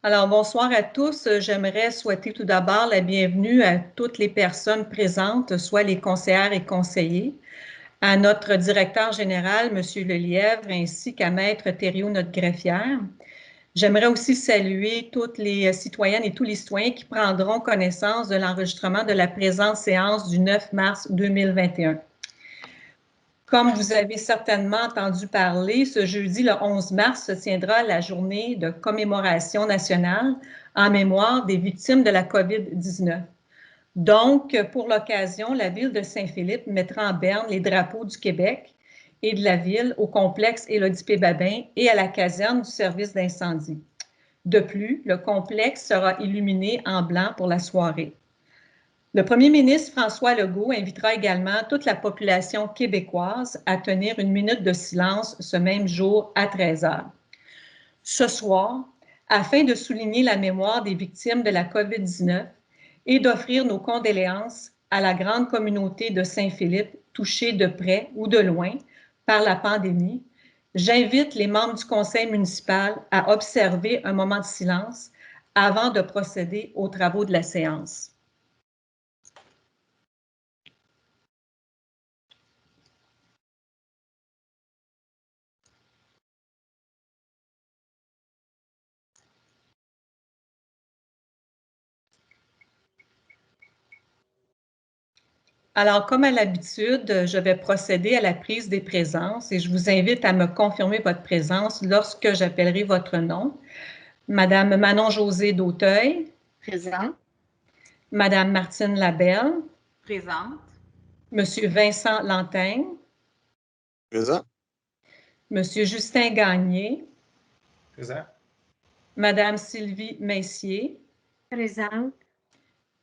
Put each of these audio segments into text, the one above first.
Alors, bonsoir à tous. J'aimerais souhaiter tout d'abord la bienvenue à toutes les personnes présentes, soit les conseillères et conseillers, à notre directeur général, M. Lelièvre, ainsi qu'à Maître Thériault, notre greffière. J'aimerais aussi saluer toutes les citoyennes et tous les citoyens qui prendront connaissance de l'enregistrement de la présente séance du 9 mars 2021. Comme vous avez certainement entendu parler, ce jeudi, le 11 mars, se tiendra la journée de commémoration nationale en mémoire des victimes de la COVID-19. Donc, pour l'occasion, la ville de Saint-Philippe mettra en berne les drapeaux du Québec et de la ville au complexe Élodie-Babin et à la caserne du service d'incendie. De plus, le complexe sera illuminé en blanc pour la soirée. Le premier ministre François Legault invitera également toute la population québécoise à tenir une minute de silence ce même jour à 13 h. Ce soir, afin de souligner la mémoire des victimes de la COVID-19 et d'offrir nos condoléances à la grande communauté de Saint-Philippe touchée de près ou de loin par la pandémie, j'invite les membres du conseil municipal à observer un moment de silence avant de procéder aux travaux de la séance. Alors, comme à l'habitude, je vais procéder à la prise des présences et je vous invite à me confirmer votre présence lorsque j'appellerai votre nom. Madame Manon-Josée d'Auteuil. Présente. Madame Martine Labelle. Présente. Monsieur Vincent Lantaigne. Présent. Monsieur Justin Gagné. Présent. Madame Sylvie Messier. Présente.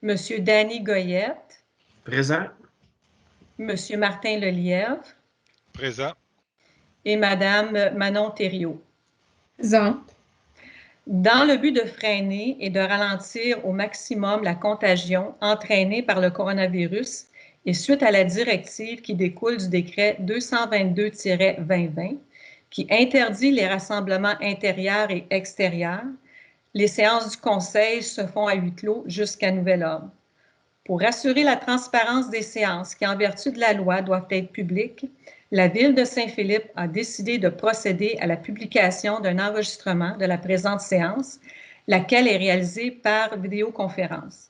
Monsieur Danny Goyette. Présent. Monsieur Martin Lelièvre. Présent. Et Madame Manon Thériault. Présente. Dans le but de freiner et de ralentir au maximum la contagion entraînée par le coronavirus et suite à la directive qui découle du décret 222-2020 qui interdit les rassemblements intérieurs et extérieurs, les séances du Conseil se font à huis clos jusqu'à nouvel ordre. Pour assurer la transparence des séances qui, en vertu de la loi, doivent être publiques, la Ville de Saint-Philippe a décidé de procéder à la publication d'un enregistrement de la présente séance, laquelle est réalisée par vidéoconférence.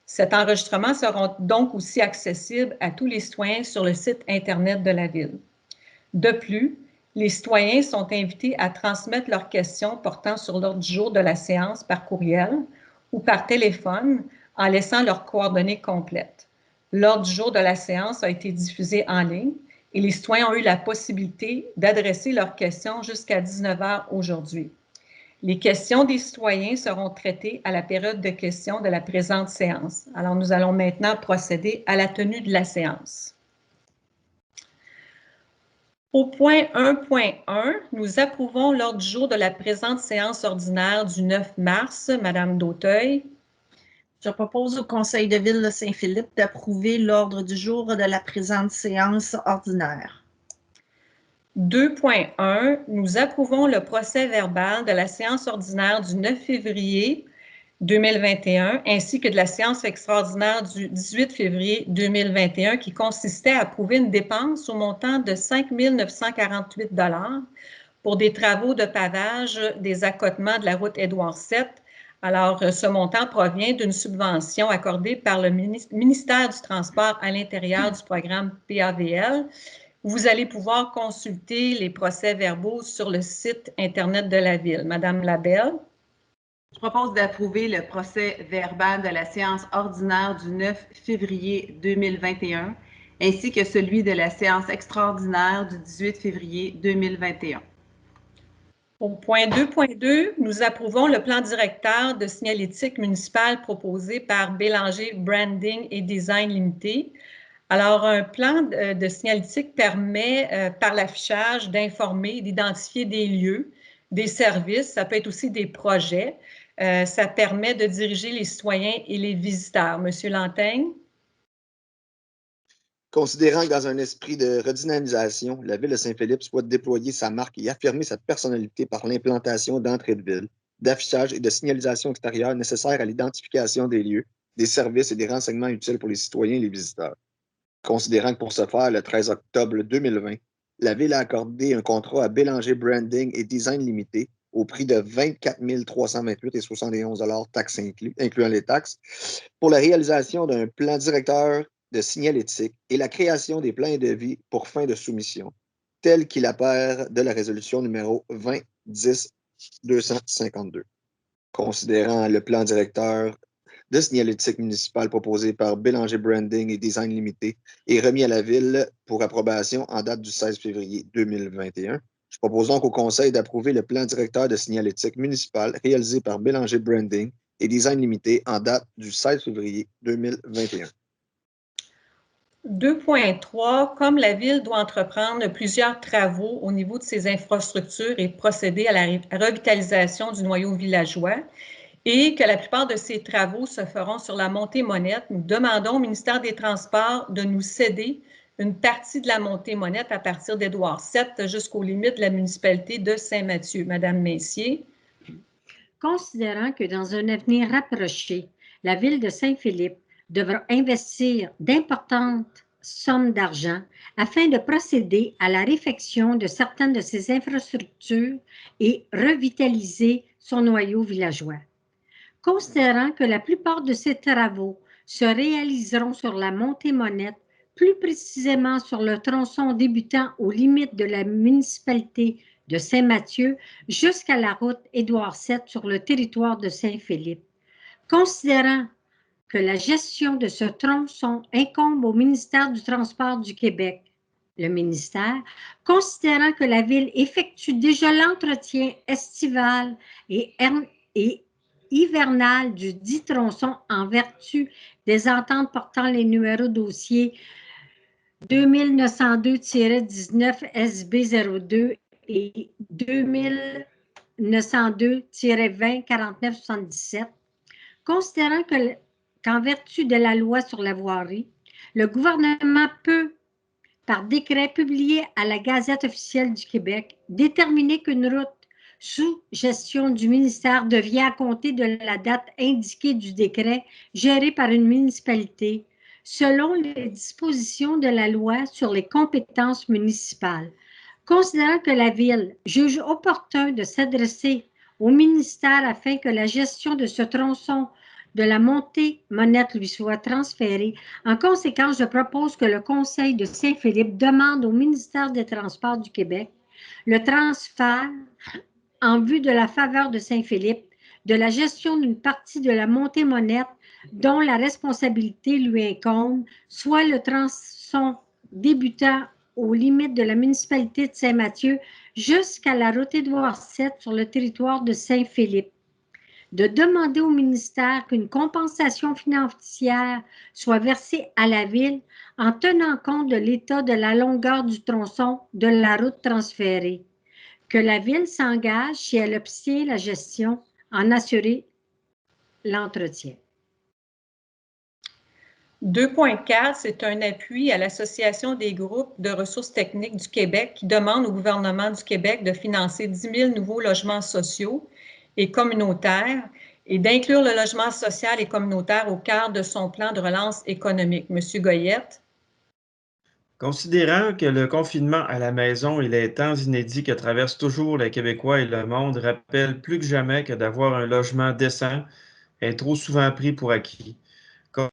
Cet enregistrement sera donc aussi accessible à tous les citoyens sur le site Internet de la Ville. De plus, les citoyens sont invités à transmettre leurs questions portant sur l'ordre du jour de la séance par courriel ou par téléphone en laissant leurs coordonnées complètes. L'ordre du jour de la séance a été diffusé en ligne et les citoyens ont eu la possibilité d'adresser leurs questions jusqu'à 19 h aujourd'hui. Les questions des citoyens seront traitées à la période de questions de la présente séance. Alors, nous allons maintenant procéder à la tenue de la séance. Au point 1.1, nous approuvons l'ordre du jour de la présente séance ordinaire du 9 mars. Madame d'Auteuil. Je propose au Conseil de ville de Saint-Philippe d'approuver l'ordre du jour de la présente séance ordinaire. 2.1, nous approuvons le procès-verbal de la séance ordinaire du 9 février 2021 ainsi que de la séance extraordinaire du 18 février 2021 qui consistait à approuver une dépense au montant de 5 948 $ pour des travaux de pavage des accotements de la route Édouard VII. Alors, ce montant provient d'une subvention accordée par le ministère du Transport à l'intérieur du programme PAVL. Vous allez pouvoir consulter les procès-verbaux sur le site Internet de la Ville. Madame Labelle. Je propose d'approuver le procès-verbal de la séance ordinaire du 9 février 2021 ainsi que celui de la séance extraordinaire du 18 février 2021. Au point 2.2, nous approuvons le plan directeur de signalétique municipale proposé par Bélanger Branding et Design Limité. Alors, un plan de signalétique permet, par l'affichage, d'informer, d'identifier des lieux, des services, ça peut être aussi des projets. Ça permet de diriger les citoyens et les visiteurs. Monsieur Lantaigne. Considérant que dans un esprit de redynamisation, la Ville de Saint-Philippe souhaite déployer sa marque et affirmer sa personnalité par l'implantation d'entrées de ville, d'affichage et de signalisation extérieure nécessaires à l'identification des lieux, des services et des renseignements utiles pour les citoyens et les visiteurs. Considérant que pour ce faire, le 13 octobre 2020, la Ville a accordé un contrat à Bélanger Branding et Design Limité au prix de 24 328,71 $ taxes incluant les taxes, pour la réalisation d'un plan directeur de signalétique et la création des plans et devis pour fin de soumission, tel qu'il apparaît de la résolution numéro 2010-252. Considérant le plan directeur de signalétique municipale proposé par Bélanger Branding et Design Limité et remis à la Ville pour approbation en date du 16 février 2021, je propose donc au Conseil d'approuver le plan directeur de signalétique municipale réalisé par Bélanger Branding et Design Limité en date du 16 février 2021. 2.3, comme la Ville doit entreprendre plusieurs travaux au niveau de ses infrastructures et procéder à la revitalisation du noyau villageois, et que la plupart de ces travaux se feront sur la montée Monette, nous demandons au ministère des Transports de nous céder une partie de la montée Monette à partir d'Édouard VII jusqu'aux limites de la municipalité de Saint-Mathieu. Madame Messier. Considérant que dans un avenir rapproché, la Ville de Saint-Philippe devra investir d'importantes sommes d'argent afin de procéder à la réfection de certaines de ses infrastructures et revitaliser son noyau villageois. Considérant que la plupart de ces travaux se réaliseront sur la montée Monette, plus précisément sur le tronçon débutant aux limites de la municipalité de Saint-Mathieu jusqu'à la route Édouard VII sur le territoire de Saint-Philippe. Considérant que la gestion de ce tronçon incombe au ministère du Transport du Québec, le ministère, considérant que la Ville effectue déjà l'entretien estival et hivernal du dit tronçon en vertu des ententes portant les numéros dossiers 2902-19 SB02 et 2902-20 4977, considérant qu'en vertu de la loi sur la voirie, le gouvernement peut, par décret publié à la Gazette officielle du Québec, déterminer qu'une route sous gestion du ministère devient à compter de la date indiquée du décret géré par une municipalité, selon les dispositions de la loi sur les compétences municipales. Considérant que la Ville juge opportun de s'adresser au ministère afin que la gestion de ce tronçon de la montée Monette lui soit transférée, en conséquence, je propose que le Conseil de Saint-Philippe demande au ministère des Transports du Québec le transfert en vue de la faveur de Saint-Philippe de la gestion d'une partie de la montée Monette dont la responsabilité lui incombe, soit le tronçon débutant aux limites de la municipalité de Saint-Mathieu jusqu'à la route Édouard VII sur le territoire de Saint-Philippe. De demander au ministère qu'une compensation financière soit versée à la Ville en tenant compte de l'état de la longueur du tronçon de la route transférée. Que la Ville s'engage, si elle obtient la gestion, à en assurer l'entretien. 2.4, c'est un appui à l'Association des groupes de ressources techniques du Québec qui demande au gouvernement du Québec de financer 10 000 nouveaux logements sociaux et communautaires et d'inclure le logement social et communautaire au cœur de son plan de relance économique. Monsieur Goyette. Considérant que le confinement à la maison et les temps inédits que traversent toujours les Québécois et le monde rappellent plus que jamais que d'avoir un logement décent est trop souvent pris pour acquis.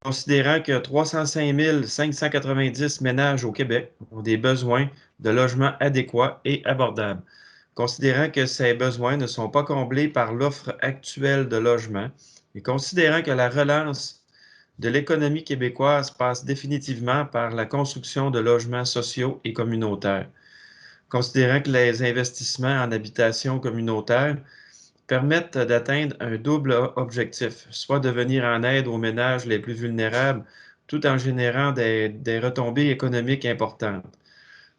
Considérant que 305 590 ménages au Québec ont des besoins de logements adéquats et abordables. Considérant que ces besoins ne sont pas comblés par l'offre actuelle de logements et considérant que la relance de l'économie québécoise passe définitivement par la construction de logements sociaux et communautaires. Considérant que les investissements en habitation communautaire permettent d'atteindre un double objectif, soit de venir en aide aux ménages les plus vulnérables tout en générant des retombées économiques importantes.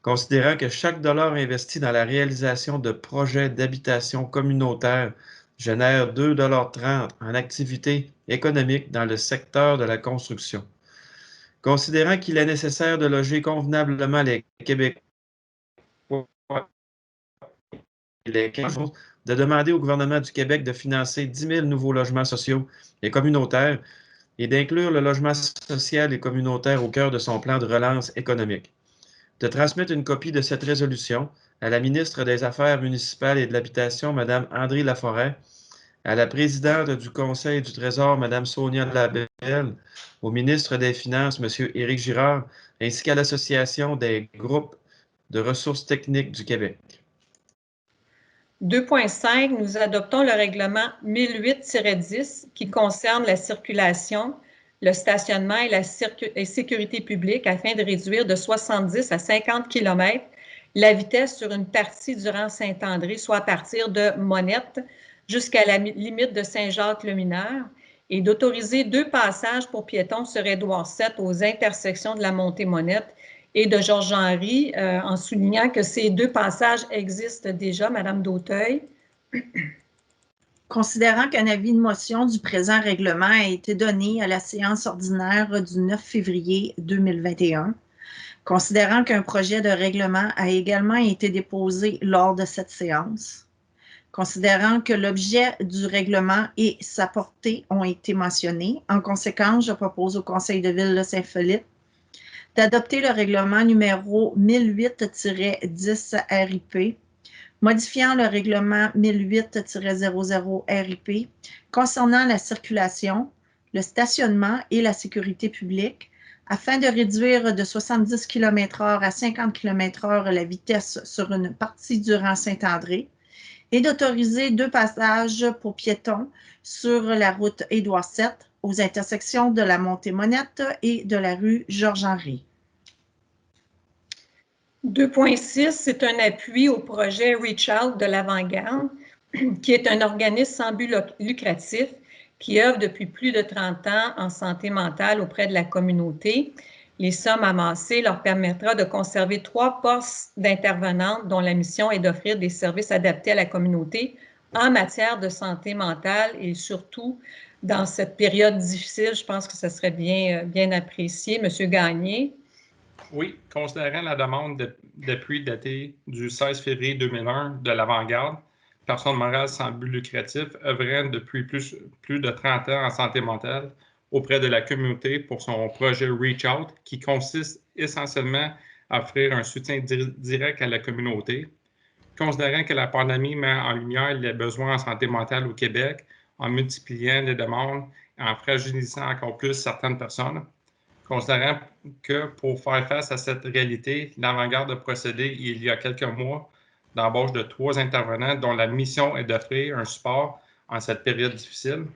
Considérant que chaque dollar investi dans la réalisation de projets d'habitation communautaire génère 2,30 $ en activité économique dans le secteur de la construction. Considérant qu'il est nécessaire de loger convenablement les Québécois et les de demander au gouvernement du Québec de financer 10 000 nouveaux logements sociaux et communautaires et d'inclure le logement social et communautaire au cœur de son plan de relance économique. De transmettre une copie de cette résolution à la ministre des Affaires municipales et de l'Habitation, Mme André Laforêt, à la présidente du Conseil du Trésor, Mme Sonia Labelle, au ministre des Finances, M. Éric Girard, ainsi qu'à l'Association des groupes de ressources techniques du Québec. 2.5, nous adoptons le règlement 1008-10 qui concerne la circulation, le stationnement et la sécurité publique afin de réduire de 70 à 50 km la vitesse sur une partie du rang Saint-André, soit à partir de Monette jusqu'à la limite de Saint-Jacques-le-Mineur, et d'autoriser 2 passages pour piétons sur Édouard VII aux intersections de la montée Monette et de Georges-Henri, en soulignant que ces 2 passages existent déjà, Madame Dautheuil. Considérant qu'un avis de motion du présent règlement a été donné à la séance ordinaire du 9 février 2021, considérant qu'un projet de règlement a également été déposé lors de cette séance, considérant que l'objet du règlement et sa portée ont été mentionnés, en conséquence, je propose au Conseil de ville de Saint-Philippe d'adopter le règlement numéro 1008-10 RIP, modifiant le règlement 1008-00 RIP concernant la circulation, le stationnement et la sécurité publique, afin de réduire de 70 km/h à 50 km/h la vitesse sur une partie du rang Saint-André et d'autoriser 2 passages pour piétons sur la route Édouard VII aux intersections de la montée Monette et de la rue Georges-Henri. 2.6, c'est un appui au projet Reach Out de l'Avant-Garde, qui est un organisme sans but lucratif qui œuvre depuis plus de 30 ans en santé mentale auprès de la communauté. Les sommes amassées leur permettra de conserver 3 postes d'intervenantes dont la mission est d'offrir des services adaptés à la communauté en matière de santé mentale et surtout dans cette période difficile, je pense que ce serait bien apprécié. Monsieur Gagné. Oui, considérant la demande d'appui datée du 16 février 2001 de l'Avant-Garde, personne morale sans but lucratif, œuvrant depuis plus de 30 ans en santé mentale auprès de la communauté pour son projet Reach Out, qui consiste essentiellement à offrir un soutien direct à la communauté. Considérant que la pandémie met en lumière les besoins en santé mentale au Québec, en multipliant les demandes et en fragilisant encore plus certaines personnes, considérant que pour faire face à cette réalité, l'Avant-Garde a procédé il y a quelques mois d'embauche de 3 intervenants dont la mission est d'offrir un support en cette période difficile.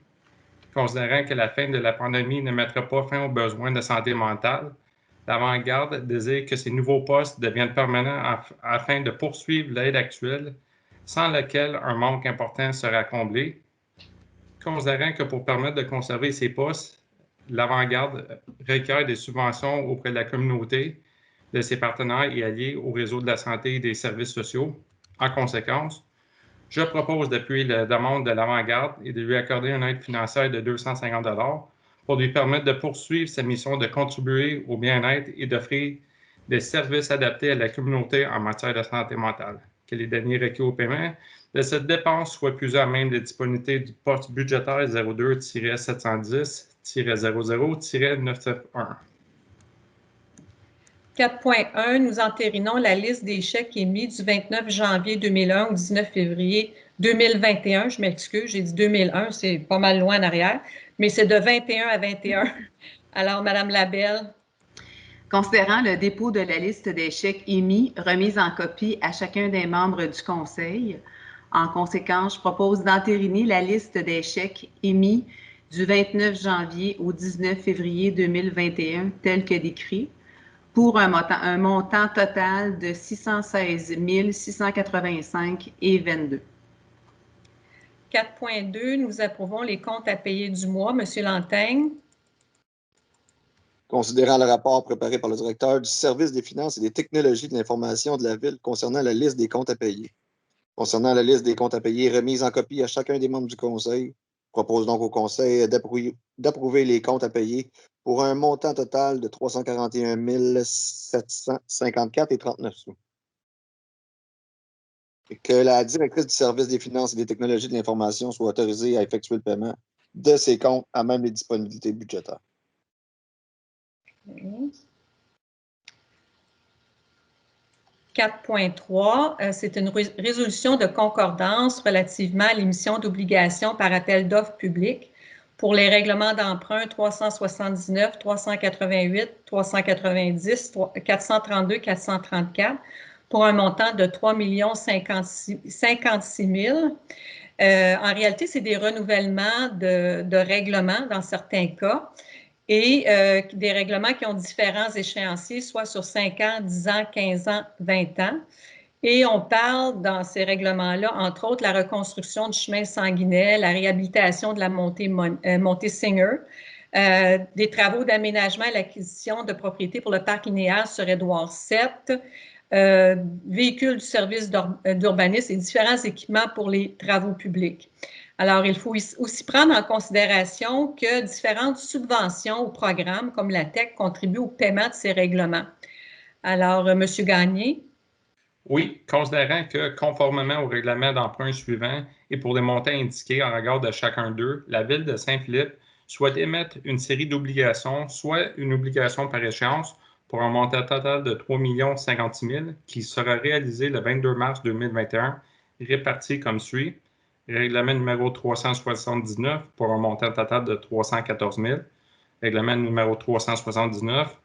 Considérant que la fin de la pandémie ne mettra pas fin aux besoins de santé mentale, l'Avant-Garde désire que ces nouveaux postes deviennent permanents afin de poursuivre l'aide actuelle, sans laquelle un manque important sera comblé. Considérant que pour permettre de conserver ces postes, l'Avant-Garde requiert des subventions auprès de la communauté, de ses partenaires et alliés au réseau de la santé et des services sociaux. En conséquence, je propose d'appuyer la demande de l'Avant-Garde et de lui accorder une aide financière de 250 $ pour lui permettre de poursuivre sa mission de contribuer au bien-être et d'offrir des services adaptés à la communauté en matière de santé mentale. Que les deniers requis au paiement de cette dépense soient plus à même des disponibilités du poste budgétaire 02-710-00-971. 4.1, nous entérinons la liste des chèques émis du 29 janvier 2001 au 19 février 2021. Je m'excuse, j'ai dit 2001, c'est pas mal loin en arrière, mais c'est de 21 à 21. Alors, Madame Labelle. Considérant le dépôt de la liste des chèques émis, remise en copie à chacun des membres du Conseil, en conséquence, je propose d'entériner la liste des chèques émis du 29 janvier au 19 février 2021 tel que décrit, pour un montant total de 616 685,22. 4.2, nous approuvons les comptes à payer du mois. Monsieur Lanteigne. Considérant le rapport préparé par le directeur du Service des finances et des technologies de l'information de la Ville concernant la liste des comptes à payer. Concernant la liste des comptes à payer remise en copie à chacun des membres du Conseil, propose donc au Conseil d'approuver les comptes à payer pour un montant total de 341 754,39 sous. Que la directrice du service des finances et des technologies de l'information soit autorisée à effectuer le paiement de ses comptes à même les disponibilités budgétaires. 4.3, c'est une résolution de concordance relativement à l'émission d'obligations par appel d'offres publiques pour les règlements d'emprunt 379, 388, 390, 432, 434 pour un montant de 3 56 000. En réalité, c'est des renouvellements de règlements dans certains cas et des règlements qui ont différents échéanciers, soit sur 5 ans, 10 ans, 15 ans, 20 ans. Et on parle dans ces règlements-là, entre autres, la reconstruction du chemin Sanguinet, la réhabilitation de la montée Singer, des travaux d'aménagement et l'acquisition de propriétés pour le parc linéaire sur Édouard 7, véhicules du service d'urbanisme et différents équipements pour les travaux publics. Alors, il faut aussi prendre en considération que différentes subventions ou programmes comme la TEC contribuent au paiement de ces règlements. Alors, M. Gagné. Oui, considérant que, conformément au règlement d'emprunt suivant et pour les montants indiqués en regard de chacun d'eux, la Ville de Saint-Philippe souhaite émettre une série d'obligations, soit une obligation par échéance pour un montant total de 3 056 000 qui sera réalisé le 22 mars 2021, réparti comme suit. Règlement numéro 379 pour un montant total de 314 000. Règlement numéro 379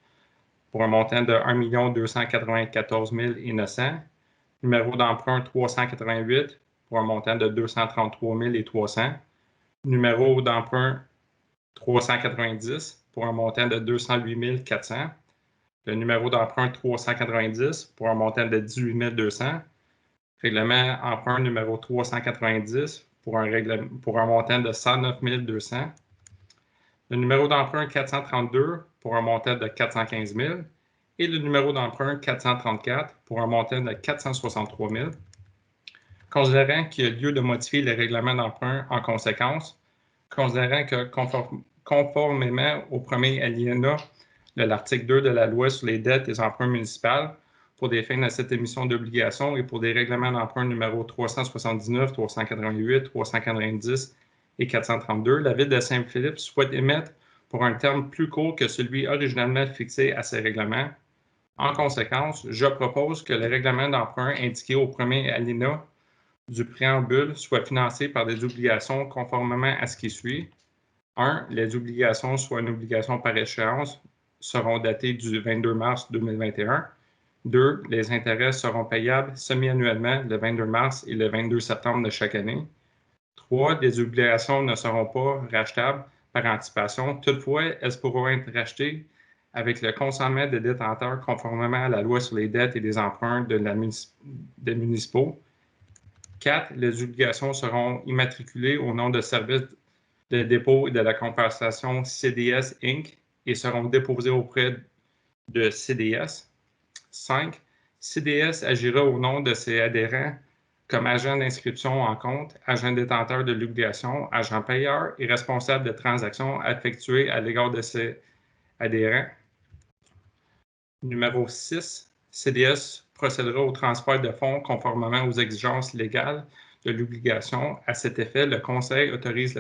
pour un montant de 1 294 900. Numéro d'emprunt 388 pour un montant de 233 300. Numéro d'emprunt 390 pour un montant de 208 400. Le numéro d'emprunt 390 pour un montant de 18 200. Règlement emprunt numéro 390 pour un montant de 109 200. Le numéro d'emprunt 432 pour un montant de 415 000 et le numéro d'emprunt 434 pour un montant de 463 000. Considérant qu'il y a lieu de modifier les règlements d'emprunt en conséquence, considérant que conformément au premier alinéa de l'article 2 de la loi sur les dettes et les emprunts municipaux, pour des fins de cette émission d'obligations et pour des règlements d'emprunt numéro 379, 388, 390 et 432, la Ville de Saint-Philippe souhaite émettre pour un terme plus court que celui originalement fixé à ces règlements. En conséquence, je propose que les règlements d'emprunt indiqués au premier alinéa du préambule soient financés par des obligations conformément à ce qui suit. 1. Les obligations, soit une obligation par échéance, seront datées du 22 mars 2021. 2. Les intérêts seront payables semi-annuellement le 22 mars et le 22 septembre de chaque année. 3. Les obligations ne seront pas rachetables par anticipation. Toutefois, elles pourront être rachetées avec le consentement des détenteurs conformément à la loi sur les dettes et les emprunts des municipaux. 4. Les obligations seront immatriculées au nom de Service de dépôt et de la compensation CDS Inc. et seront déposées auprès de CDS. 5. CDS agira au nom de ses adhérents comme agent d'inscription en compte, agent détenteur de l'obligation, agent payeur et responsable de transactions effectuées à l'égard de ses adhérents. Numéro 6. CDS procédera au transfert de fonds conformément aux exigences légales de l'obligation. À cet effet, le Conseil autorise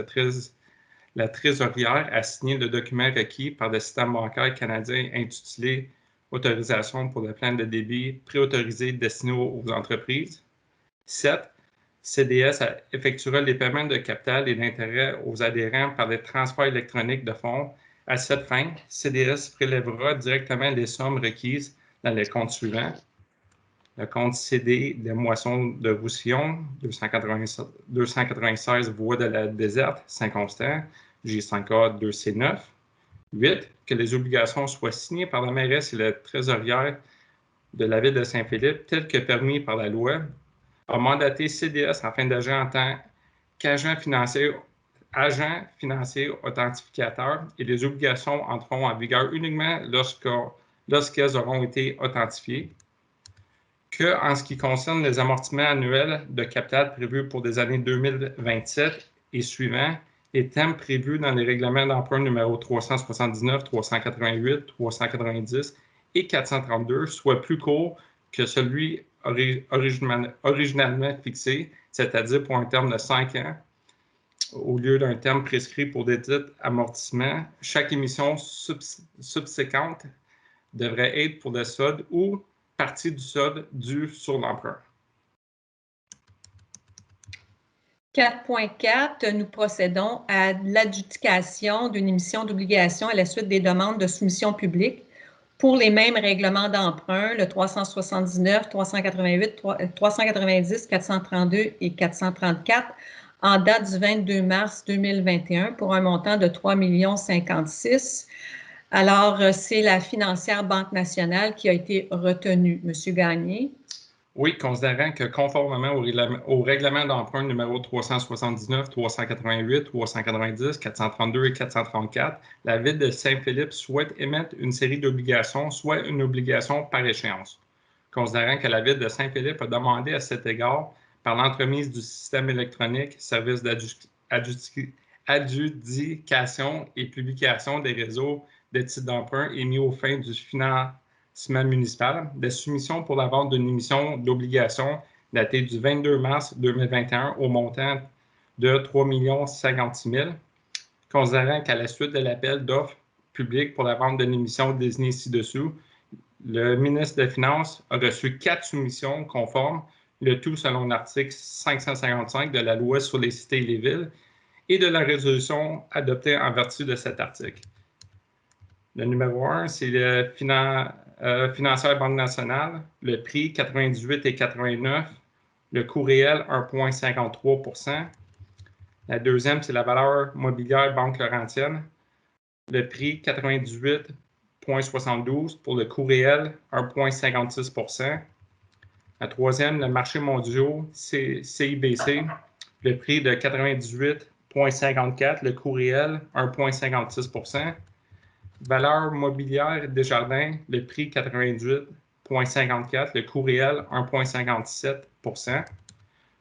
la trésorière à signer le document requis par le système bancaire canadien intitulé Autorisation pour le plan de débit préautorisé destiné aux entreprises. 7. CDS effectuera les paiements de capital et d'intérêt aux adhérents par les transferts électroniques de fonds. À cette fin, CDS prélèvera directement les sommes requises dans les comptes suivants. Le compte CD des moissons de Roussillon, 296 Voie de la Déserte, Saint-Constant, J5A 2C9. 8. Que les obligations soient signées par la mairesse et la trésorière de la Ville de Saint-Philippe, tel que permis par la loi, a mandaté CDS afin d'agir en tant qu'agent financier authentificateur et les obligations entreront en vigueur uniquement lorsqu'elles auront été authentifiées. Que, en ce qui concerne les amortissements annuels de capital prévus pour des années 2027 et suivants, les thèmes prévus dans les règlements d'emprunt numéro 379, 388, 390 et 432 soient plus courts que celui originalement fixé, c'est-à-dire pour un terme de 5 ans, au lieu d'un terme prescrit pour des titres amortissement. Chaque émission subséquente devrait être pour des soldes ou partie du solde dû sur l'emprunt. 4.4, nous procédons à l'adjudication d'une émission d'obligation à la suite des demandes de soumission publique pour les mêmes règlements d'emprunt, le 379, 388, 390, 432 et 434, en date du 22 mars 2021 pour un montant de 3,56 $. Alors, c'est la financière Banque nationale qui a été retenue. Monsieur Gagné. Oui, considérant que conformément au règlement d'emprunt numéro 379, 388, 390, 432 et 434, la Ville de Saint-Philippe souhaite émettre une série d'obligations, soit une obligation par échéance. Considérant que la Ville de Saint-Philippe a demandé à cet égard, par l'entremise du système électronique, service d'adjudication et publication des réseaux de titres d'emprunt émis aux fins du financement municipal, des soumissions pour la vente d'une émission d'obligations datée du 22 mars 2021 au montant de 3,56 $. Considérant qu'à la suite de l'appel d'offres public pour la vente d'une émission désignée ci-dessous, le ministre des Finances a reçu 4 soumissions conformes, le tout selon l'article 555 de la Loi sur les cités et les villes et de la résolution adoptée en vertu de cet article. Le numéro 1, c'est le financière Banque nationale, le prix 98,89 $, le coût réel 1,53 %. La deuxième, c'est la valeur mobilière Banque Laurentienne, le prix 98,72 $ pour le coût réel 1,56 %. La troisième, le marché mondial CIBC, le prix de 98,54 $, le coût réel 1,56 %. Valeur mobilière Desjardins, le prix 98,54 $, le coût réel 1,57 %.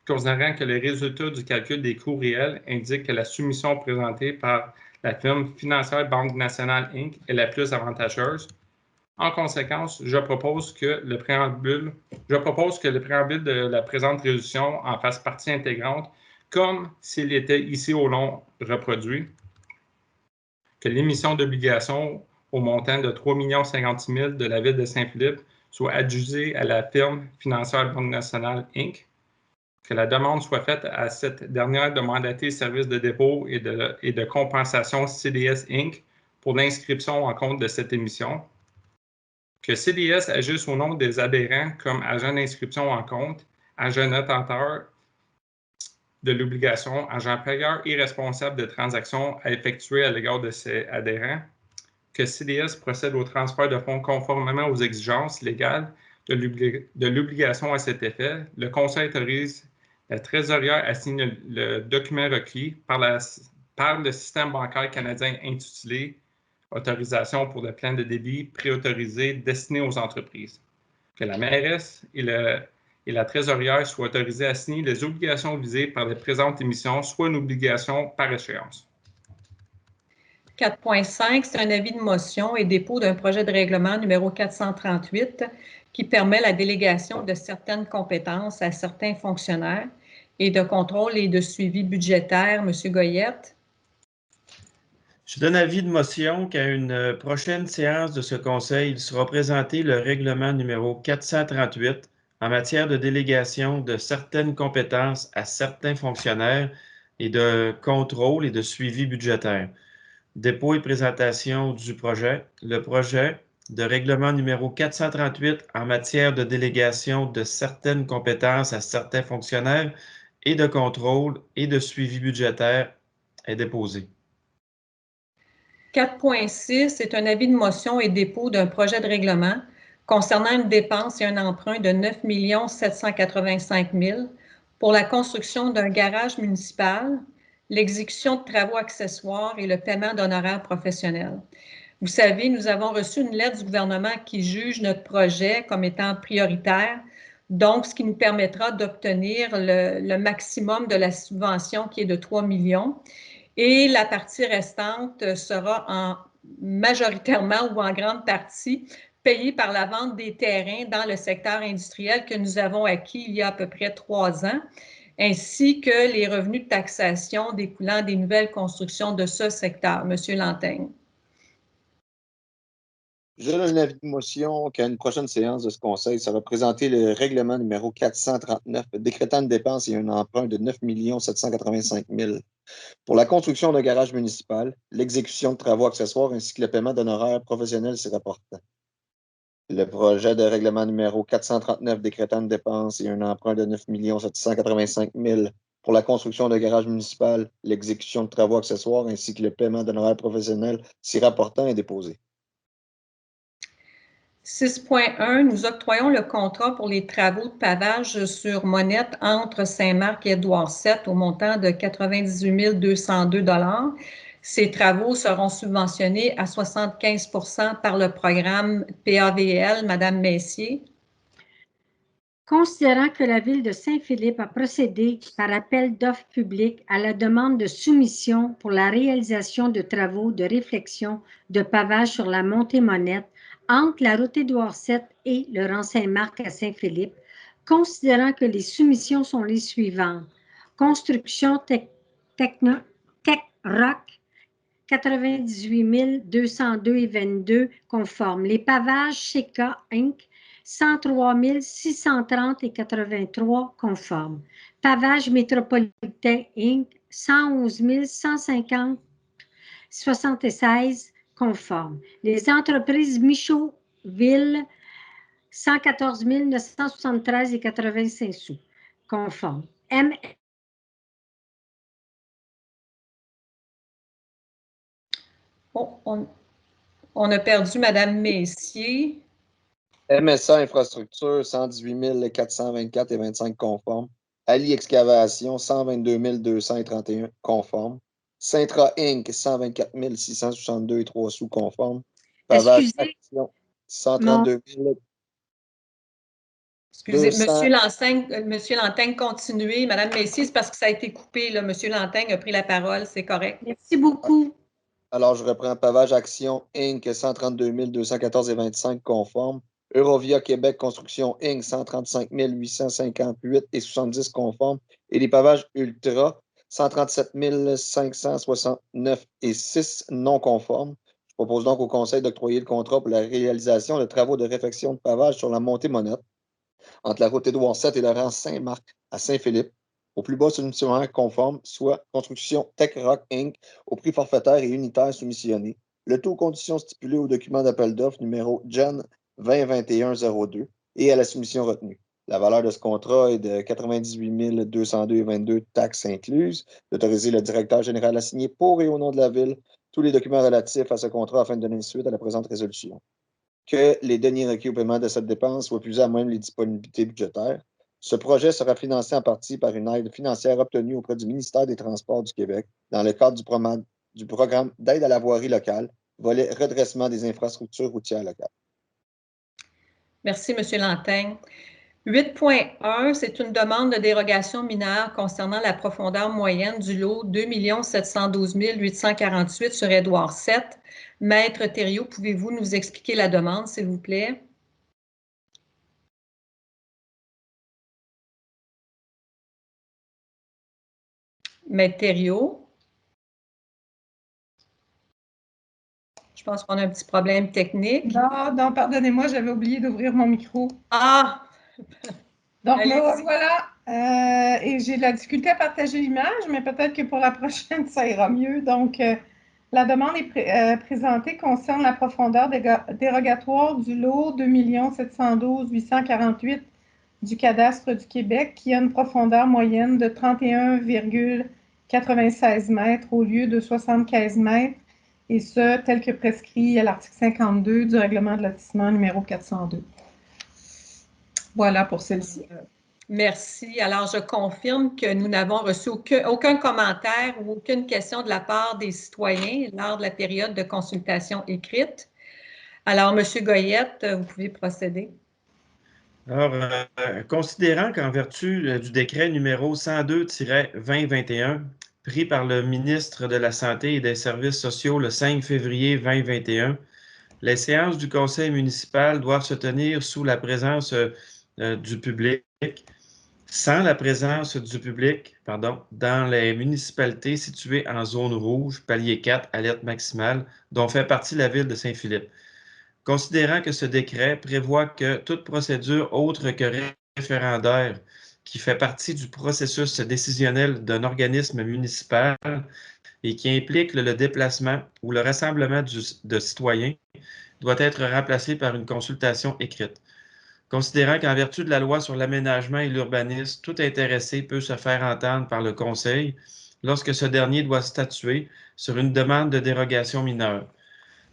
Considérant que le résultat du calcul des coûts réels indique que la soumission présentée par la firme financière Banque nationale Inc. est la plus avantageuse, en conséquence, je propose que le préambule de la présente résolution en fasse partie intégrante, comme s'il était ici au long reproduit, que l'émission d'obligations au montant de 3,56 $, de la Ville de Saint-Philippe soit adjugée à la firme financière Banque nationale Inc., que la demande soit faite à cette dernière de mandater service de dépôt et de compensation CDS Inc. pour l'inscription en compte de cette émission, que CDS agisse au nom des adhérents comme agent d'inscription en compte, agent notateur de l'obligation, agent payeur et responsable de transactions à effectuer à l'égard de ses adhérents, que CDS procède au transfert de fonds conformément aux exigences légales de l'obligation à cet effet. Le Conseil autorise la trésorière à signer le document requis par le système bancaire canadien intitulé Autorisation pour le plan de débit préautorisé destiné aux entreprises. Que la mairesse et la trésorière soient autorisées à signer les obligations visées par les présentes émissions, soit une obligation par échéance. 4.5, c'est un avis de motion et dépôt d'un projet de règlement numéro 438 qui permet la délégation de certaines compétences à certains fonctionnaires et de contrôle et de suivi budgétaire. Monsieur Goyette. Je donne avis de motion qu'à une prochaine séance de ce Conseil, il sera présenté le règlement numéro 438 en matière de délégation de certaines compétences à certains fonctionnaires et de contrôle et de suivi budgétaire. Dépôt et présentation du projet. Le projet de règlement numéro 438 en matière de délégation de certaines compétences à certains fonctionnaires et de contrôle et de suivi budgétaire est déposé. 4.6 c'est un avis de motion et dépôt d'un projet de règlement concernant une dépense et un emprunt de 9 785 000 pour la construction d'un garage municipal, l'exécution de travaux accessoires et le paiement d'honoraires professionnels. Vous savez, nous avons reçu une lettre du gouvernement qui juge notre projet comme étant prioritaire, donc ce qui nous permettra d'obtenir le maximum de la subvention qui est de 3 millions. Et la partie restante sera majoritairement ou en grande partie payés par la vente des terrains dans le secteur industriel que nous avons acquis il y a à peu près 3 ans, ainsi que les revenus de taxation découlant des nouvelles constructions de ce secteur. Monsieur Lanteigne. Je donne un avis de motion qu'à une prochaine séance de ce Conseil sera présenté le règlement numéro 439 décrétant une dépense et un emprunt de 9 785 000 pour la construction d'un garage municipal, l'exécution de travaux accessoires ainsi que le paiement d'honoraires professionnels s'y rapportant. Le projet de règlement numéro 439 décrétant une dépense et un emprunt de 9 785 000 pour la construction d'un garage municipal, l'exécution de travaux accessoires ainsi que le paiement d'honoraires professionnels s'y rapportant est déposé. 6.1, nous octroyons le contrat pour les travaux de pavage sur Monette entre Saint-Marc et Édouard VII au montant de 98 202 $. Ces travaux seront subventionnés à 75 % par le programme PAVL. Madame Messier. Considérant que la Ville de Saint-Philippe a procédé par appel d'offres public à la demande de soumission pour la réalisation de travaux de réflexion de pavage sur la montée Monette entre la route Édouard VII et le rang Saint-Marc à Saint-Philippe, considérant que les soumissions sont les suivantes. Construction Tech Rock, 98 202,22 conformes. Les pavages Sheka Inc., 103 630,83 conformes. Pavage Métropolitain Inc., 111 150,76 conformes. Les entreprises Michaud-Ville, 114 973,85 sous conformes. On a perdu Madame Messier. MSA Infrastructure, 118 424,25 conformes. Ali Excavation, 122 231 conformes. Sintra Inc., 124 662,3 sous conformes. Pavage Action, 132 000. Excusez, Monsieur Lanteigne, continuez. Madame Messier, c'est parce que ça a été coupé. Là. Monsieur Lanteigne a pris la parole, c'est correct. Merci beaucoup. Alors, je reprends Pavage Action Inc., 132 214,25 conformes. Eurovia Québec Construction Inc., 135 858,70 conformes. Et les pavages Ultra, 137 569,6 non conformes. Je propose donc au Conseil d'octroyer le contrat pour la réalisation de travaux de réfection de pavage sur la montée Monette entre la route Édouard VII et le rang Saint-Marc à Saint-Philippe, au plus bas soumissionnaire conforme, soit Construction Tech Rock Inc., au prix forfaitaire et unitaire soumissionné, le taux conditions stipulées au document d'appel d'offres numéro GEN 2021-02 et à la soumission retenue. La valeur de ce contrat est de 98 202,22 taxes incluses, d'autoriser le directeur général à signer pour et au nom de la Ville tous les documents relatifs à ce contrat afin de donner suite à la présente résolution. Que les deniers requis au paiement de cette dépense soient plus à même les disponibilités budgétaires. Ce projet sera financé en partie par une aide financière obtenue auprès du ministère des Transports du Québec dans le cadre du programme d'aide à la voirie locale, volet redressement des infrastructures routières locales. Merci, M. Lanteigne. 8.1, c'est une demande de dérogation mineure concernant la profondeur moyenne du lot 2 712 848 sur Édouard VII. Maître Thériault, pouvez-vous nous expliquer la demande, s'il vous plaît? Maître Thériault? Je pense qu'on a un petit problème technique. Non, pardonnez-moi, j'avais oublié d'ouvrir mon micro. Ah! Donc, voilà. Et j'ai de la difficulté à partager l'image, mais peut-être que pour la prochaine, ça ira mieux. Donc, la demande est présentée concerne la profondeur dérogatoire du lot 2 712 848 du cadastre du Québec, qui a une profondeur moyenne de 31,96 mètres au lieu de 75 mètres, et ce, tel que prescrit à l'article 52 du règlement de lotissement numéro 402. Voilà pour celle-ci. Merci. Alors, je confirme que nous n'avons reçu aucun commentaire ou aucune question de la part des citoyens lors de la période de consultation écrite. Alors, M. Goyette, vous pouvez procéder. Alors, considérant qu'en vertu du décret numéro 102-2021, pris par le ministre de la Santé et des Services sociaux le 5 février 2021, Les séances du conseil municipal doivent se tenir sous la présence du public, sans la présence du public, dans les municipalités situées en zone rouge, palier 4, alerte maximale, dont fait partie la ville de Saint-Philippe. Considérant que ce décret prévoit que toute procédure autre que référendaire qui fait partie du processus décisionnel d'un organisme municipal et qui implique le déplacement ou le rassemblement de citoyens doit être remplacé par une consultation écrite. Considérant qu'en vertu de la loi sur l'aménagement et l'urbanisme, tout intéressé peut se faire entendre par le Conseil lorsque ce dernier doit statuer sur une demande de dérogation mineure.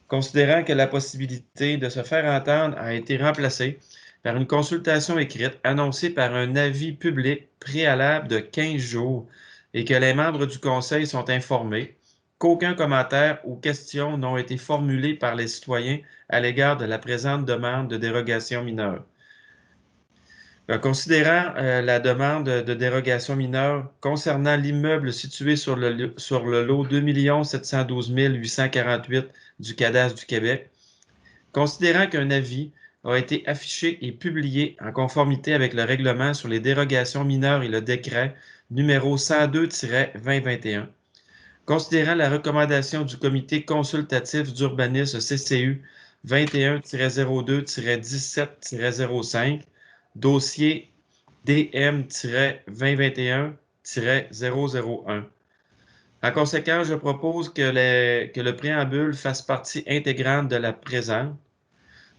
Considérant que la possibilité de se faire entendre a été remplacée par une consultation écrite annoncée par un avis public préalable de 15 jours et que les membres du Conseil sont informés, qu'aucun commentaire ou question n'ont été formulés par les citoyens à l'égard de la présente demande de dérogation mineure. Considérant la demande de dérogation mineure concernant l'immeuble situé sur le lot 2 712 848 du cadastre du Québec, considérant qu'un avis a été affiché et publié en conformité avec le règlement sur les dérogations mineures et le décret numéro 102-2021, considérant la recommandation du comité consultatif d'urbanisme CCU 21-02-17-05, dossier DM-2021-001. En conséquence, je propose que le préambule fasse partie intégrante de la présente,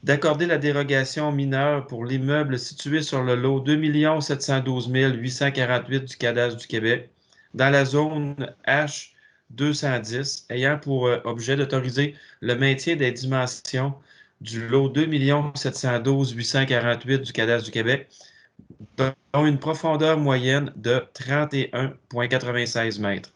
d'accorder la dérogation mineure pour l'immeuble situé sur le lot 2 712 848 du cadastre du Québec, dans la zone H210, ayant pour objet d'autoriser le maintien des dimensions du lot 2 712 848 du cadastre du Québec, dont une profondeur moyenne de 31,96 mètres.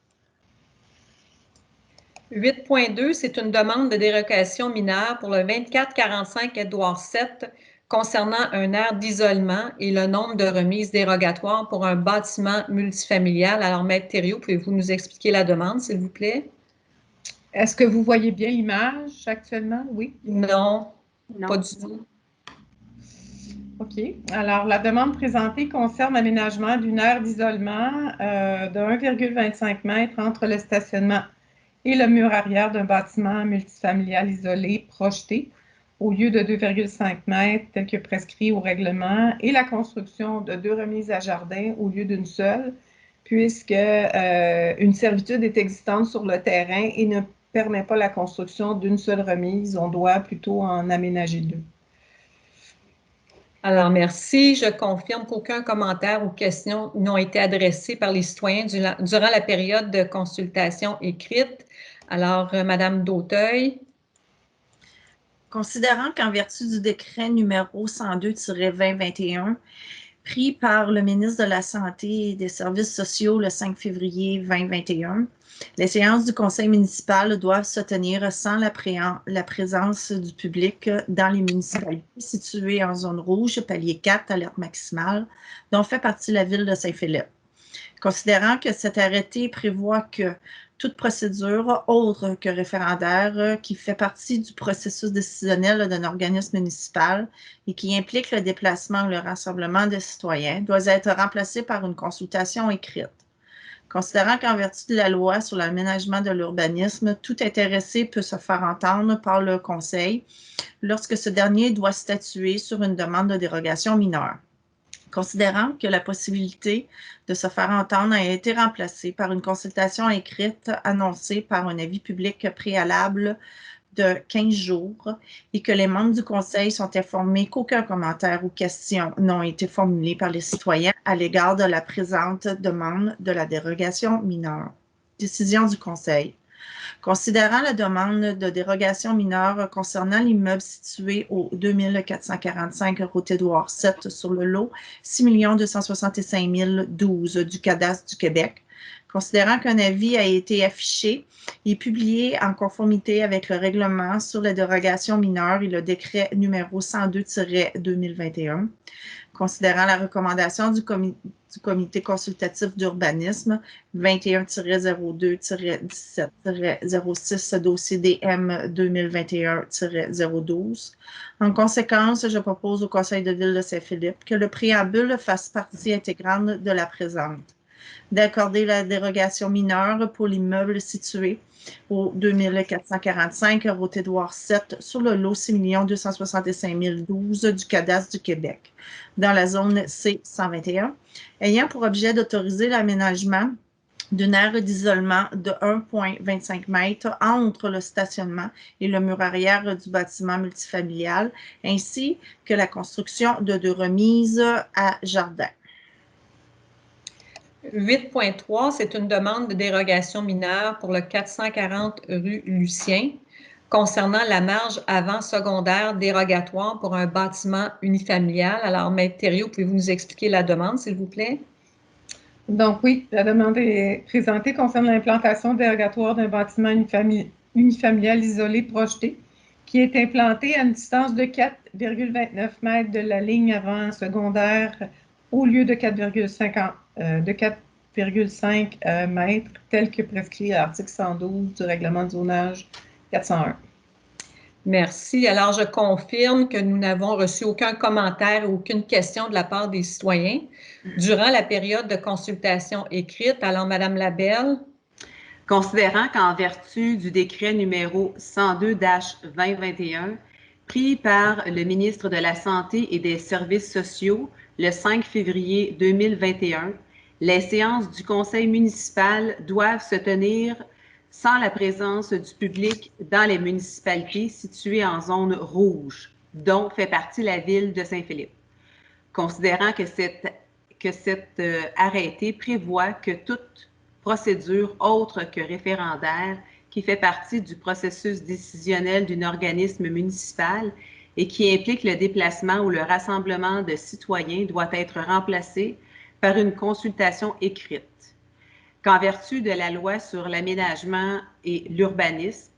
8.2, c'est une demande de dérogation mineure pour le 2445 Édouard VII concernant un aire d'isolement et le nombre de remises dérogatoires pour un bâtiment multifamilial. Alors, Maître Thériault, pouvez-vous nous expliquer la demande, s'il vous plaît? Est-ce que vous voyez bien l'image actuellement? Oui? Non, pas du tout. OK. Alors, la demande présentée concerne l'aménagement d'une aire d'isolement de 1,25 m entre le stationnement et le mur arrière d'un bâtiment multifamilial isolé projeté au lieu de 2,5 m tel que prescrit au règlement et la construction de 2 remises à jardin au lieu d'une seule, puisque une servitude est existante sur le terrain et ne permet pas la construction d'une seule remise. On doit plutôt en aménager 2. Alors, merci. Je confirme qu'aucun commentaire ou question n'ont été adressés par les citoyens durant la période de consultation écrite. Alors, Madame Dautheuil. Considérant qu'en vertu du décret numéro 102-2021, pris par le ministre de la Santé et des Services sociaux le 5 février 2021, les séances du conseil municipal doivent se tenir sans la présence du public dans les municipalités situées en zone rouge, palier 4, alerte maximale, dont fait partie la ville de Saint-Philippe. Considérant que cet arrêté prévoit que toute procédure autre que référendaire qui fait partie du processus décisionnel d'un organisme municipal et qui implique le déplacement ou le rassemblement des citoyens doit être remplacée par une consultation écrite. Considérant qu'en vertu de la loi sur l'aménagement de l'urbanisme, tout intéressé peut se faire entendre par le Conseil lorsque ce dernier doit statuer sur une demande de dérogation mineure. Considérant que la possibilité de se faire entendre a été remplacée par une consultation écrite annoncée par un avis public préalable de 15 jours et que les membres du Conseil sont informés qu'aucun commentaire ou question n'ont été formulés par les citoyens à l'égard de la présente demande de la dérogation mineure. Décision du Conseil. Considérant la demande de dérogation mineure concernant l'immeuble situé au 2445 route Édouard VII sur le lot 6 265 012 du cadastre du Québec, considérant qu'un avis a été affiché et publié en conformité avec le règlement sur les dérogations mineures et le décret numéro 102-2021, considérant la recommandation du du comité consultatif d'urbanisme 21-02-17-06 dossier DM 2021-012. En conséquence, je propose au Conseil de ville de Saint-Philippe que le préambule fasse partie intégrante de la présente, d'accorder la dérogation mineure pour l'immeuble situé au 2445 route Édouard 7 sur le lot 6 265 012 du cadastre du Québec, dans la zone C121, ayant pour objet d'autoriser l'aménagement d'une aire d'isolement de 1,25 m entre le stationnement et le mur arrière du bâtiment multifamilial, ainsi que la construction de 2 remises à jardin. 8.3, c'est une demande de dérogation mineure pour le 440 rue Lucien concernant la marge avant secondaire dérogatoire pour un bâtiment unifamilial. Alors, Maître Thériault, pouvez-vous nous expliquer la demande, s'il vous plaît? Donc oui, la demande est présentée concerne l'implantation dérogatoire d'un bâtiment unifamilial isolé projeté qui est implanté à une distance de 4,29 mètres de la ligne avant secondaire au lieu de 4,5 mètres, tel que prescrit à l'article 112 du règlement de zonage 401. Merci. Alors, je confirme que nous n'avons reçu aucun commentaire ou aucune question de la part des citoyens durant la période de consultation écrite. Alors, Madame Labelle. Considérant qu'en vertu du décret numéro 102-2021, pris par le ministre de la Santé et des Services sociaux le 5 février 2021, les séances du conseil municipal doivent se tenir sans la présence du public dans les municipalités situées en zone rouge, dont fait partie la ville de Saint-Philippe. Considérant que cet arrêté prévoit que toute procédure autre que référendaire qui fait partie du processus décisionnel d'un organisme municipal et qui implique le déplacement ou le rassemblement de citoyens doit être remplacé par une consultation écrite. Qu'en vertu de la loi sur l'aménagement et l'urbanisme,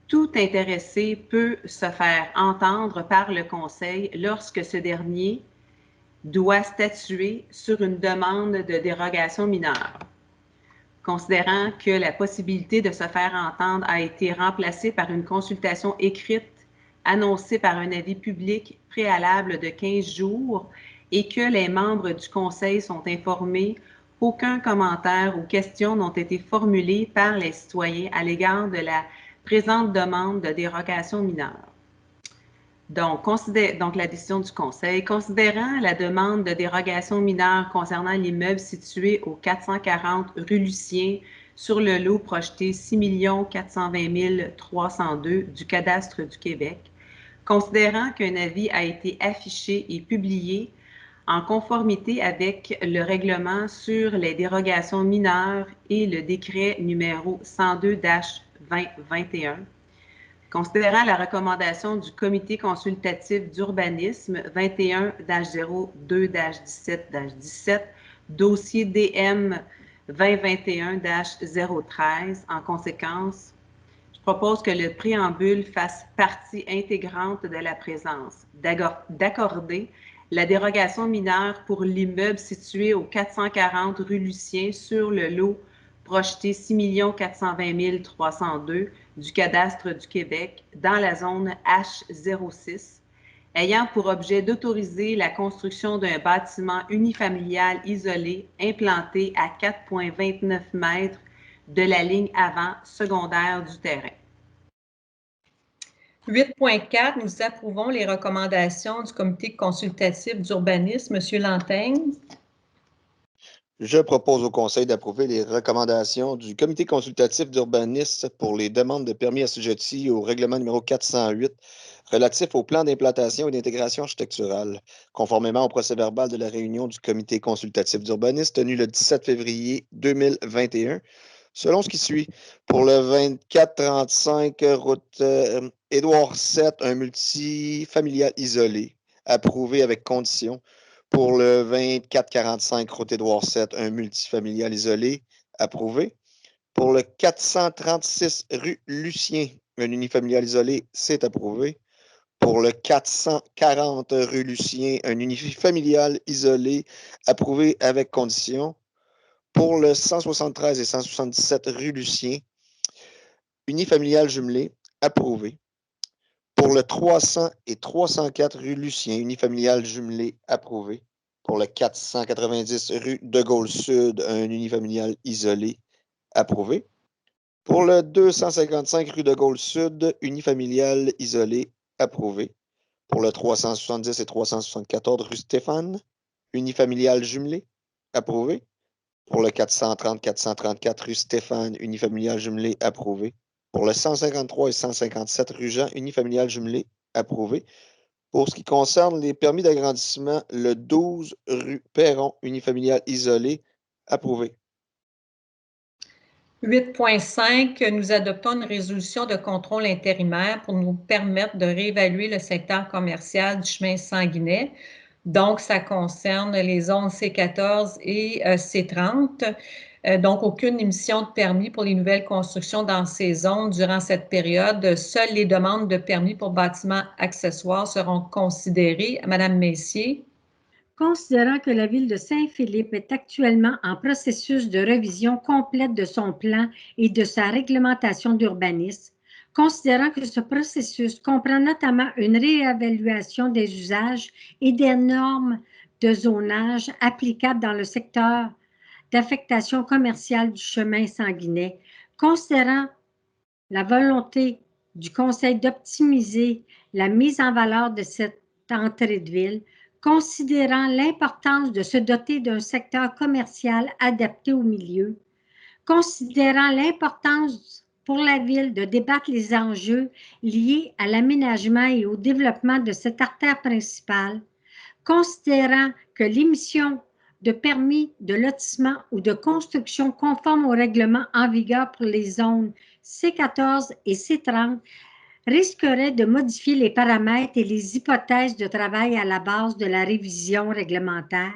tout intéressé peut se faire entendre par le Conseil lorsque ce dernier doit statuer sur une demande de dérogation mineure. Considérant que la possibilité de se faire entendre a été remplacée par une consultation écrite annoncée par un avis public préalable de 15 jours et que les membres du Conseil sont informés, aucun commentaire ou question n'ont été formulés par les citoyens à l'égard de la présente demande de dérogation mineure. Donc, la décision du Conseil, considérant la demande de dérogation mineure concernant l'immeuble situé au 440 rue Lucien sur le lot projeté 6 420 302 du cadastre du Québec, considérant qu'un avis a été affiché et publié en conformité avec le règlement sur les dérogations mineures et le décret numéro 102-2021, considérant la recommandation du comité consultatif d'urbanisme 21-02-17-17, dossier DM 2021-013, en conséquence, je propose que le préambule fasse partie intégrante de la présence, d'accorder la dérogation mineure pour l'immeuble situé au 440 rue Lucien sur le lot projeté 6 420 302 du cadastre du Québec dans la zone H06, ayant pour objet d'autoriser la construction d'un bâtiment unifamilial isolé implanté à 4,29 mètres de la ligne avant secondaire du terrain. 8.4, nous approuvons les recommandations du comité consultatif d'urbanisme. Monsieur Lanteigne. Je propose au Conseil d'approuver les recommandations du comité consultatif d'urbanisme pour les demandes de permis assujettis au règlement numéro 408 relatif au plan d'implantation et d'intégration architecturale, conformément au procès-verbal de la réunion du comité consultatif d'urbanisme tenue le 17 février 2021, selon ce qui suit. Pour le 2435 route Édouard 7, un multifamilial isolé, approuvé avec condition. Pour le 2445 route Édouard 7, un multifamilial isolé, approuvé. Pour le 436 rue Lucien, un unifamilial isolé, c'est approuvé. Pour le 440 rue Lucien, un unifamilial isolé approuvé avec condition. Pour le 173 et 177 rue Lucien, unifamilial jumelé approuvé. Pour le 300 et 304 rue Lucien, unifamilial jumelé approuvé. Pour le 490 rue de Gaulle Sud, un unifamilial isolé approuvé. Pour le 255 rue de Gaulle Sud, unifamilial isolé approuvé. Pour le 370 et 374 rue Stéphane, unifamilial jumelé approuvé. Pour le 430-434 rue Stéphane, unifamilial jumelé approuvé. Pour le 153 et 157 rue Jean, unifamilial jumelé approuvé. Pour ce qui concerne les permis d'agrandissement, le 12 rue Perron, unifamilial isolé approuvé. 8.5, nous adoptons une résolution de contrôle intérimaire pour nous permettre de réévaluer le secteur commercial du chemin Sanguinet. Donc, ça concerne les zones C14 et C30. Donc, aucune émission de permis pour les nouvelles constructions dans ces zones durant cette période. Seules les demandes de permis pour bâtiments accessoires seront considérées. Madame Messier. Considérant que la ville de Saint-Philippe est actuellement en processus de révision complète de son plan et de sa réglementation d'urbanisme, considérant que ce processus comprend notamment une réévaluation des usages et des normes de zonage applicables dans le secteur d'affectation commerciale du chemin Sanguinet, considérant la volonté du Conseil d'optimiser la mise en valeur de cette entrée de ville, considérant l'importance de se doter d'un secteur commercial adapté au milieu, considérant l'importance pour la ville de débattre les enjeux liés à l'aménagement et au développement de cette artère principale, considérant que l'émission de permis de lotissement ou de construction conforme au règlement en vigueur pour les zones C14 et C30 risquerait de modifier les paramètres et les hypothèses de travail à la base de la révision réglementaire.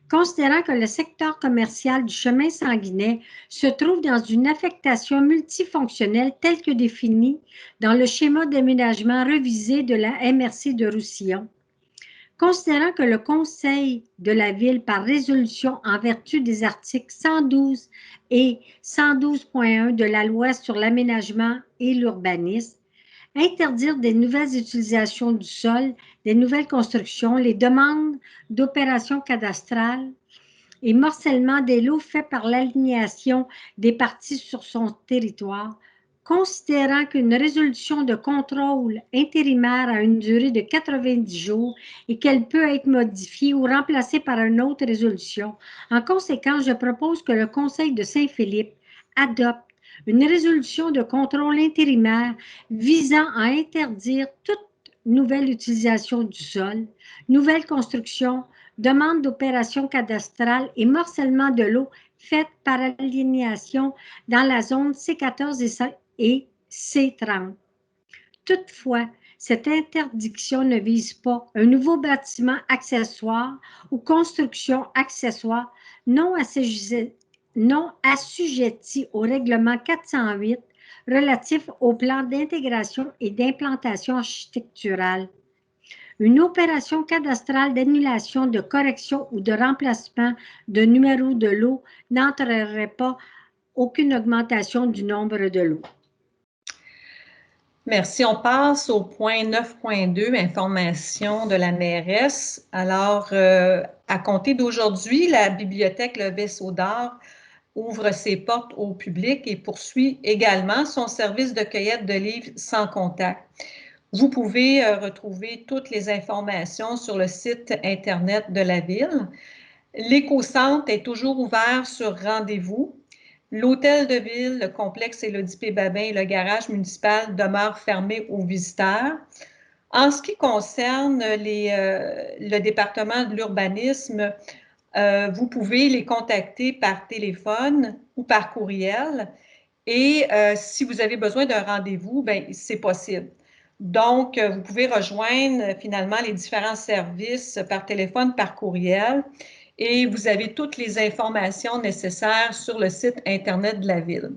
Considérant que le secteur commercial du chemin Sanguinet se trouve dans une affectation multifonctionnelle telle que définie dans le schéma d'aménagement revisé de la MRC de Roussillon, considérant que le Conseil de la Ville, par résolution en vertu des articles 112 et 112.1 de la Loi sur l'aménagement et l'urbanisme, interdire des nouvelles utilisations du sol, des nouvelles constructions, les demandes d'opérations cadastrales et morcellement des lots faits par l'alignation des parties sur son territoire, considérant qu'une résolution de contrôle intérimaire a une durée de 90 jours et qu'elle peut être modifiée ou remplacée par une autre résolution. En conséquence, je propose que le Conseil de Saint-Philippe adopte une résolution de contrôle intérimaire visant à interdire toute nouvelle utilisation du sol, nouvelle construction, demande d'opération cadastrale et morcellement de l'eau faite par alignation dans la zone C14 et C30. Toutefois, cette interdiction ne vise pas un nouveau bâtiment accessoire ou construction accessoire non assujetti au règlement 408 relatif au plan d'intégration et d'implantation architecturale. Une opération cadastrale d'annulation, de correction ou de remplacement de numéro de lot n'entrerait pas aucune augmentation du nombre de lots. Merci. On passe au point 9.2, information de la mairesse. Alors, à compter d'aujourd'hui, la bibliothèque Le Vaisseau d'Or ouvre ses portes au public et poursuit également son service de cueillette de livres sans contact. Vous pouvez retrouver toutes les informations sur le site Internet de la Ville. L'éco-centre est toujours ouvert sur rendez-vous. L'hôtel de ville, le complexe Élodie P. Babin et le garage municipal demeurent fermés aux visiteurs. En ce qui concerne le département de l'urbanisme, vous pouvez les contacter par téléphone ou par courriel. Et si vous avez besoin d'un rendez-vous, c'est possible. Donc, vous pouvez rejoindre finalement les différents services par téléphone, par courriel. Et vous avez toutes les informations nécessaires sur le site Internet de la Ville.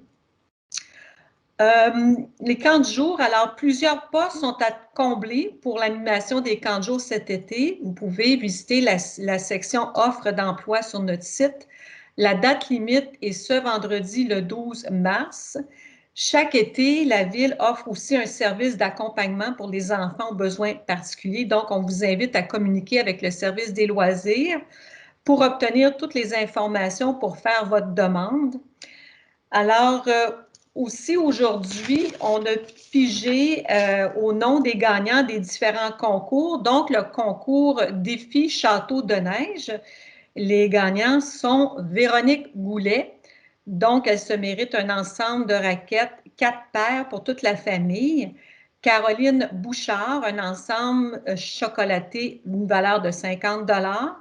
Les camps de jour, alors plusieurs postes sont à combler pour l'animation des camps de jour cet été. Vous pouvez visiter la section offre d'emploi sur notre site. La date limite est ce vendredi le 12 mars. Chaque été, la Ville offre aussi un service d'accompagnement pour les enfants aux besoins particuliers. Donc, on vous invite à communiquer avec le service des loisirs pour obtenir toutes les informations pour faire votre demande. Alors, aussi aujourd'hui, on a pigé au nom des gagnants des différents concours. Donc, le concours Défi Château de neige. Les gagnants sont Véronique Goulet. Donc, elle se mérite un ensemble de raquettes, 4 paires pour toute la famille. Caroline Bouchard, un ensemble chocolaté d'une valeur de 50 $.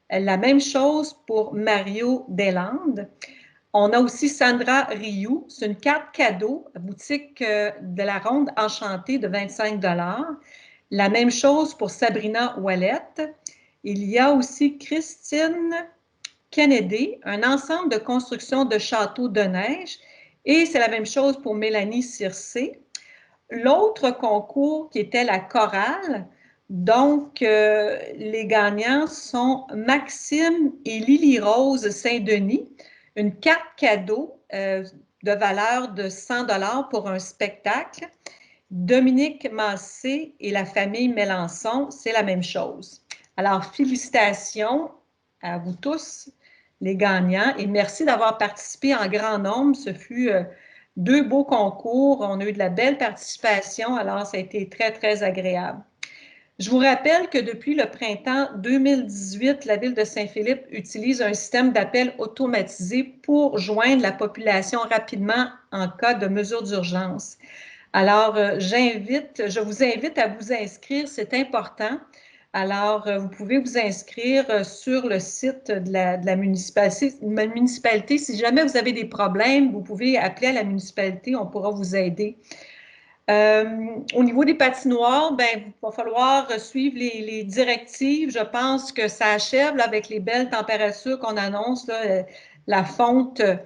La même chose pour Mario Deslandes. On a aussi Sandra Rioux, c'est une carte cadeau, boutique de la Ronde Enchantée de 25 $. La même chose pour Sabrina Ouellette. Il y a aussi Christine Kennedy, un ensemble de construction de châteaux de neige. Et c'est la même chose pour Mélanie Circé. L'autre concours qui était la chorale, donc les gagnants sont Maxime et Lily-Rose Saint-Denis, une carte cadeau de valeur de 100 $ pour un spectacle. Dominique Massé et la famille Mélençon, c'est la même chose. Alors, félicitations à vous tous, les gagnants, et merci d'avoir participé en grand nombre. Ce fut 2 beaux concours. On a eu de la belle participation, alors ça a été très, très agréable. Je vous rappelle que depuis le printemps 2018, la Ville de Saint-Philippe utilise un système d'appel automatisé pour joindre la population rapidement en cas de mesure d'urgence. Alors, je vous invite à vous inscrire, c'est important. Alors, vous pouvez vous inscrire sur le site de la municipalité. Si jamais vous avez des problèmes, vous pouvez appeler à la municipalité, on pourra vous aider. Au niveau des patinoires, ben, il va falloir suivre les directives. Je pense que ça achève là, avec les belles températures qu'on annonce, là, la fonte de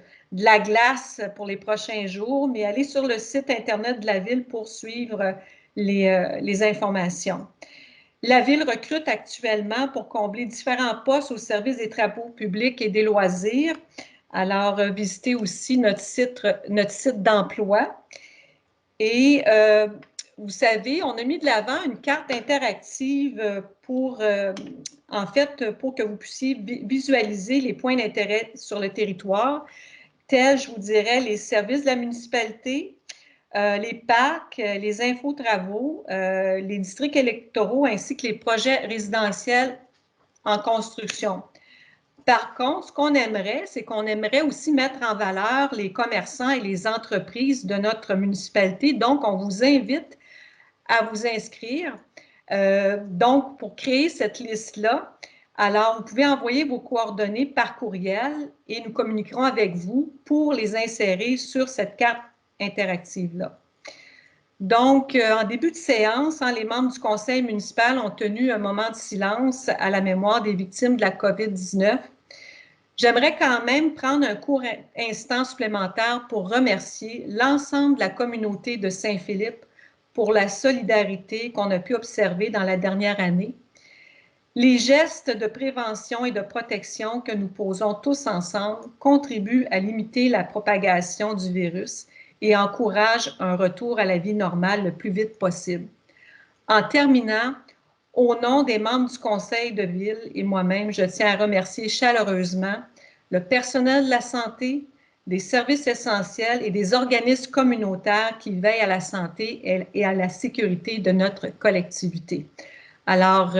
la glace pour les prochains jours, mais allez sur le site Internet de la Ville pour suivre les informations. La Ville recrute actuellement pour combler différents postes au service des travaux publics et des loisirs. Alors, visitez aussi notre site d'emploi. Et vous savez, on a mis de l'avant une carte interactive pour, en fait, pour que vous puissiez visualiser les points d'intérêt sur le territoire, tels, je vous dirais, les services de la municipalité, les parcs, les infotravaux, les districts électoraux, ainsi que les projets résidentiels en construction. Par contre, ce qu'on aimerait, c'est qu'on aimerait aussi mettre en valeur les commerçants et les entreprises de notre municipalité. Donc, on vous invite à vous inscrire. Donc, pour créer cette liste-là, alors, vous pouvez envoyer vos coordonnées par courriel et nous communiquerons avec vous pour les insérer sur cette carte interactive-là. Donc, en début de séance, les membres du conseil municipal ont tenu un moment de silence à la mémoire des victimes de la COVID-19. J'aimerais quand même prendre un court instant supplémentaire pour remercier l'ensemble de la communauté de Saint-Philippe pour la solidarité qu'on a pu observer dans la dernière année. Les gestes de prévention et de protection que nous posons tous ensemble contribuent à limiter la propagation du virus et encouragent un retour à la vie normale le plus vite possible. En terminant, au nom des membres du conseil de ville et moi-même, je tiens à remercier chaleureusement le personnel de la santé, des services essentiels et des organismes communautaires qui veillent à la santé et à la sécurité de notre collectivité. Alors,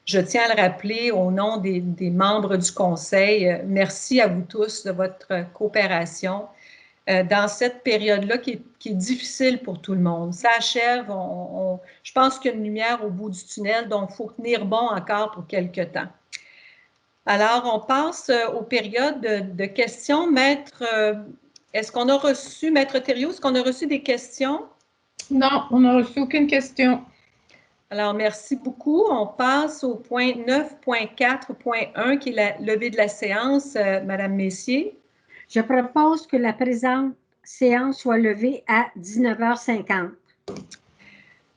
je tiens à le rappeler au nom des membres du conseil. Merci à vous tous de votre coopération dans cette période-là qui est difficile pour tout le monde. Ça achève, je pense qu'il y a une lumière au bout du tunnel, donc il faut tenir bon encore pour quelques temps. Alors, on passe aux périodes de questions. Maître, est-ce qu'on a reçu, Maître Thériault, est-ce qu'on a reçu des questions? Non, on n'a reçu aucune question. Alors, merci beaucoup. On passe au point 9.4.1 qui est la levée de la séance. Madame Messier. Je propose que la présente séance soit levée à 19h50.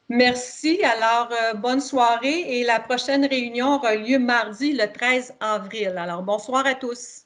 Merci. Alors, bonne soirée et la prochaine réunion aura lieu mardi le 13 avril. Alors, bonsoir à tous.